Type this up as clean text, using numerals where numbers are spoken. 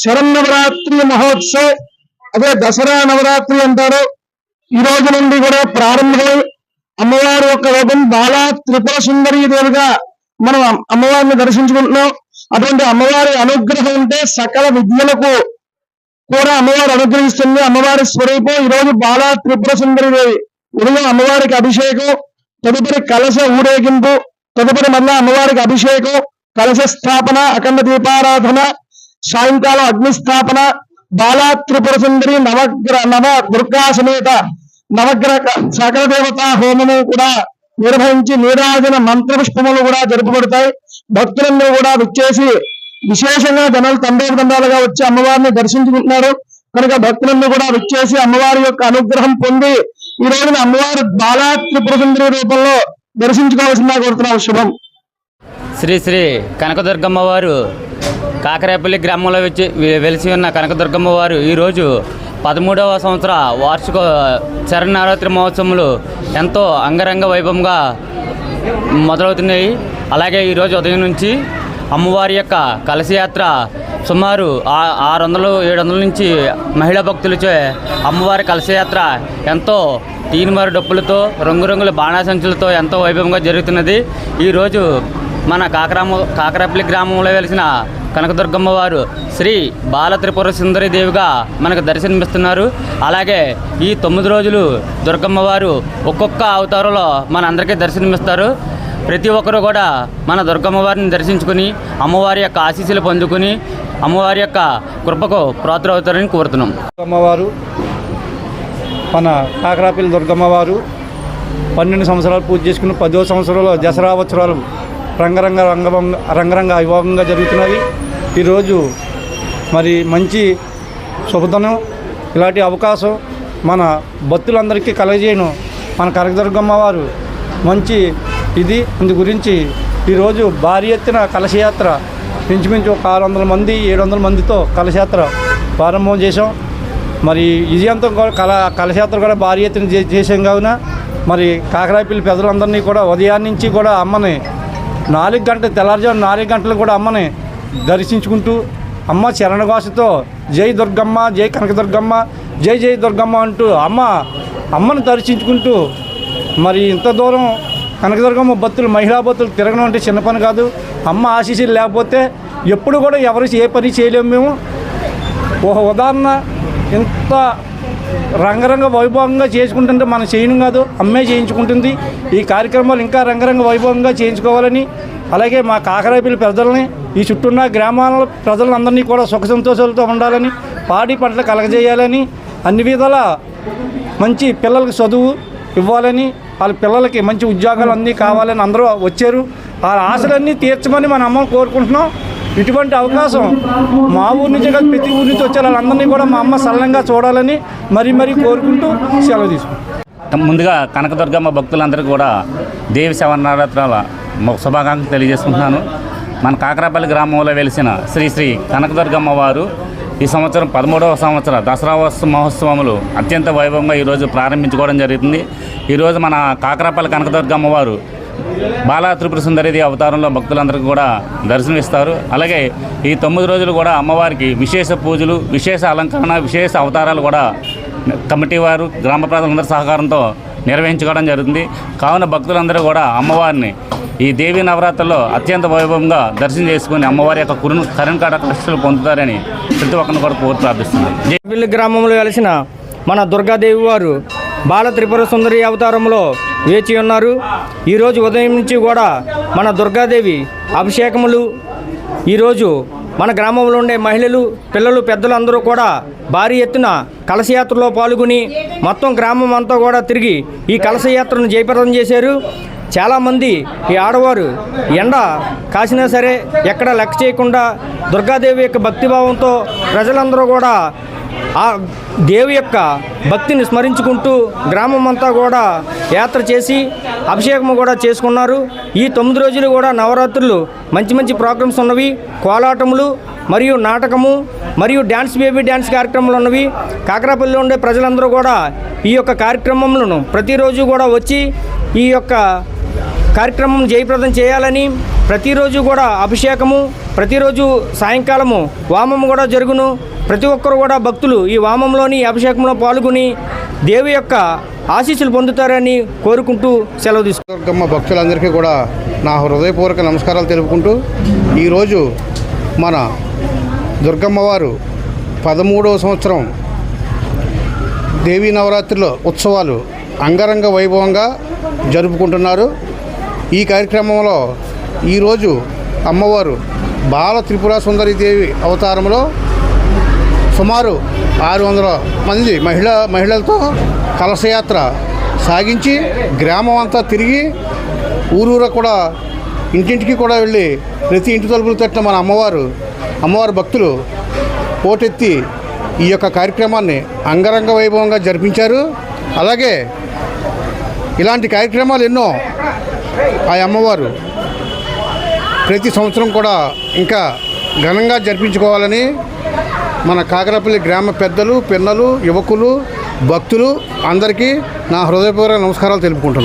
శరన్నవరాత్రి మహోత్సవ్, అదే దసరా నవరాత్రి అంటారు. ఈ రోజు నుండి కూడా ప్రారంభమై అమ్మవారి యొక్క రూపం బాలా త్రిపుర సుందరీ దేవిగా మనం అమ్మవారిని దర్శించుకుంటున్నాం. అటువంటి అమ్మవారి అనుగ్రహం ఉంటే సకల విద్యలకు కూడా అమ్మవారు అనుగ్రహిస్తుంది. అమ్మవారి స్వరూపం ఈ రోజు బాలా త్రిపుర సుందరీ దేవి. ఉదయం అమ్మవారికి అభిషేకం, తదుపరి కలశ ఊరేగింపు, తదుపరి మళ్ళా అమ్మవారికి అభిషేకం, కలశ స్థాపన, అఖండ దీపారాధన, సాయంకాలం అగ్నిస్థాపన, బాలా త్రిపుర సుందరి నవ దుర్గా సమేత నవగ్రహ సకల దేవతా హోమము కూడా నిర్వహించి నీరాజన మంత్ర పుష్పములు కూడా జరుపబడతాయి. భక్తులందరూ కూడా విచ్చేసి విశేషంగా జనాలు తండోపతండాలుగా వచ్చి అమ్మవారిని దర్శించుకుంటున్నారు. కనుక భక్తులందరూ కూడా విచ్చేసి అమ్మవారి యొక్క అనుగ్రహం పొంది ఈ రోజున అమ్మవారి బాలా త్రిపుర సుందరి రూపంలో దర్శించుకోవాల్సిందిగా కోరుతున్నాం. శుభం. శ్రీ శ్రీ కనకదుర్గమ్మ వారు కాకరేపల్లి గ్రామంలో వెలిసి ఉన్న కనకదుర్గమ్మ వారు ఈరోజు 13వ సంవత్సర వార్షిక శరన్నవరాత్రి మహోత్సవములు ఎంతో అంగరంగ వైభవంగా మొదలవుతున్నాయి. అలాగే ఈరోజు ఉదయం నుంచి అమ్మవారి యొక్క కలశయాత్ర సుమారు 600-700 నుంచి మహిళా భక్తులచే అమ్మవారి కలశయాత్ర ఎంతో తీన్మారు డప్పులతో రంగురంగుల బాణాసంచులతో ఎంతో వైభవంగా జరుగుతున్నది. ఈరోజు మన కాకరేపల్లి గ్రామంలో వెలిసిన కనకదుర్గమ్మ వారు శ్రీ బాల త్రిపుర సుందరి దేవిగా మనకు దర్శనమిస్తున్నారు. అలాగే ఈ 9 రోజులు దుర్గమ్మ వారు ఒక్కొక్క అవతారంలో మన అందరికీ దర్శనమిస్తారు. ప్రతి ఒక్కరూ కూడా మన దుర్గమ్మ వారిని దర్శించుకుని అమ్మవారి యొక్క ఆశీస్సులు పొందుకుని అమ్మవారి యొక్క కృపకు పాత్రులవుతారని కోరుతున్నాం. అమ్మవారు మన కాకరాపల్లి దుర్గమ్మ వారు 12 సంవత్సరాలు పూజ చేసుకుని 10వ సంవత్సరంలో దసరా ఉత్సవాలు రంగరంగ వైభవంగా జరుగుతున్నవి. ఈరోజు మరి మంచి శుభదినం, ఇలాంటి అవకాశం మన భక్తులందరికీ కలగజేయను మన కనకదుర్గమ్మ వారు మంచి అందు గురించి ఈరోజు భారీ ఎత్తున కలశయాత్ర ఇంచుమించు 600 మంది 700 మందితో కలశయాత్ర ప్రారంభం చేసాం. మరి విజయంతో కలశయాత్ర కూడా భారీ ఎత్తున చేసాం. కావున మరి కాకరాపల్లి పెద్దలందరినీ కూడా ఉదయాన్నే నుంచి కూడా అమ్మని 4 గంటలు తెల్లారుజాము 4 గంటలు కూడా అమ్మని దర్శించుకుంటూ అమ్మ శరణఘోషతో జై దుర్గమ్మ, జై కనకదుర్గమ్మ, జై జై దుర్గమ్మ అంటూ అమ్మను దర్శించుకుంటూ మరి ఇంత దూరం కనకదుర్గమ్మ భక్తులు మహిళా భక్తులు తిరగడం అంటే చిన్న పని కాదు. అమ్మ ఆశీస్సులు లేకపోతే ఎప్పుడు కూడా ఏ పని చేయలేము. మేము ఒక ఉదాహరణ ఇంత రంగరంగ వైభవంగా చేసుకుంటుంటే మనం చేయడం కాదు, అమ్మే చేయించుకుంటుంది. ఈ కార్యక్రమాలు ఇంకా రంగరంగ వైభవంగా చేయించుకోవాలని, అలాగే మా కాకరాపల్లి ప్రజల్ని ఈ చుట్టూన్న గ్రామాల ప్రజలందరినీ కూడా సుఖ సంతోషాలతో ఉండాలని, పాడి పంటలు కలగజేయాలని, అన్ని విధాల మంచి పిల్లలకి చదువు ఇవ్వాలని, వాళ్ళ పిల్లలకి మంచి ఉద్యోగాలు అన్నీ కావాలని అందరూ వచ్చారు. ఆ ఆశలన్నీ తీర్చమని మన అమ్మని కోరుకుంటున్నాం. ఇటువంటి అవకాశం మా ఊరి నుంచి కాదు ప్రతి ఊరి నుంచి వచ్చే వాళ్ళందరినీ కూడా మా అమ్మ సరళంగా చూడాలని మరీ కోరుకుంటూ సెలవు తీసుకుంటాం. ముందుగా కనకదుర్గమ్మ భక్తులందరికీ కూడా దేవి శరన్నవరాత్రుల శుభాకాంక్షలు తెలియజేసుకుంటున్నాను. మన కాకరాపల్లి గ్రామంలో వెలిసిన శ్రీ శ్రీ కనకదుర్గమ్మ వారు ఈ సంవత్సరం 13వ సంవత్సర దసరా మహోత్సవములు అత్యంత వైభవంగా ఈరోజు ప్రారంభించుకోవడం జరుగుతుంది. ఈరోజు మన కాకరాపల్లి కనకదుర్గమ్మ వారు బాలా త్రిపుర సుందరి అవతారంలో భక్తులందరికీ కూడా దర్శనమిస్తారు. అలాగే ఈ 9 రోజులు కూడా అమ్మవారికి విశేష పూజలు, విశేష అలంకరణ, విశేష అవతారాలు కూడా కమిటీ వారు గ్రామ ప్రజలందరి సహకారంతో నిర్వహించుకోవడం జరుగుతుంది. కావున భక్తులందరూ కూడా అమ్మవారిని ఈ దేవీ నవరాత్రుల్లో అత్యంత వైభవంగా దర్శనం చేసుకుని అమ్మవారి యొక్క కరుణకాట కష్టాలు పొందుతారని ప్రతి ఒక్కరిని కూడా కోరి ప్రార్థిస్తున్నాను. జైపల్లి గ్రామంలో వెలిసిన మన దుర్గాదేవి వారు బాల త్రిపుర సుందరి అవతారంలో వేచి ఉన్నారు. ఈరోజు ఉదయం నుంచి కూడా మన దుర్గాదేవి అభిషేకములు, ఈరోజు మన గ్రామంలో ఉండే మహిళలు, పిల్లలు, పెద్దలు అందరూ కూడా భారీ ఎత్తున కలశయాత్రలో పాల్గొని మొత్తం గ్రామం అంతా కూడా తిరిగి ఈ కలశయాత్రను జయప్రదం చేశారు. చాలామంది ఈ ఆడవారు ఎండ కాసినా సరే ఎక్కడ లెక్క చేయకుండా దుర్గాదేవి యొక్క భక్తిభావంతో ప్రజలందరూ కూడా ఆ దేవి యొక్క భక్తిని స్మరించుకుంటూ గ్రామం అంతా కూడా యాత్ర చేసి అభిషేకం కూడా చేసుకున్నారు. ఈ 9 రోజులు కూడా నవరాత్రులు మంచి ప్రోగ్రామ్స్ ఉన్నవి. కోలాటములు మరియు నాటకము మరియు బేబీ డ్యాన్స్ కార్యక్రమాలు ఉన్నవి. కాకరాపల్లిలో ఉండే ప్రజలందరూ కూడా ఈ యొక్క కార్యక్రమములను ప్రతిరోజు కూడా వచ్చి ఈ యొక్క కార్యక్రమం జయప్రదం చేయాలని ప్రతిరోజు కూడా అభిషేకము, ప్రతిరోజు సాయంకాలము వామము కూడా జరుగును. ప్రతి ఒక్కరు కూడా భక్తులు ఈ వామంలోని అభిషేకంలో పాల్గొని దేవి యొక్క ఆశీస్సులు పొందుతారని కోరుకుంటూ సెలవు తీసుకుంటారు. దుర్గమ్మ భక్తులందరికీ కూడా నా హృదయపూర్వక నమస్కారాలు తెలుపుకుంటూ ఈరోజు మన దుర్గమ్మ వారు 13వ సంవత్సరం దేవీ నవరాత్రుల ఉత్సవాలు అంగరంగ వైభవంగా జరుపుకుంటున్నారు. ఈ కార్యక్రమంలో ఈరోజు అమ్మవారు బాల త్రిపుర సుందరి దేవి అవతారంలో సుమారు 600 మంది మహిళలతో కలశయాత్ర సాగించి గ్రామం అంతా తిరిగి ఊరూర కూడా ఇంటింటికి కూడా వెళ్ళి ప్రతి ఇంటి తలుపులు తట్టిన మన అమ్మవారు భక్తులు పోటెత్తి ఈ యొక్క కార్యక్రమాన్ని అంగరంగ వైభవంగా జరిపించారు. అలాగే ఇలాంటి కార్యక్రమాలు ఎన్నో ఆ అమ్మవారు ప్రతి సంవత్సరం కూడా ఇంకా ఘనంగా జరిపించుకోవాలని మన కాకరపల్లి గ్రామ పెద్దలు, పిన్నలు, యువకులు, భక్తులు అందరికీ నా హృదయపూర్వక నమస్కారాలు తెలుపుకుంటున్నాను.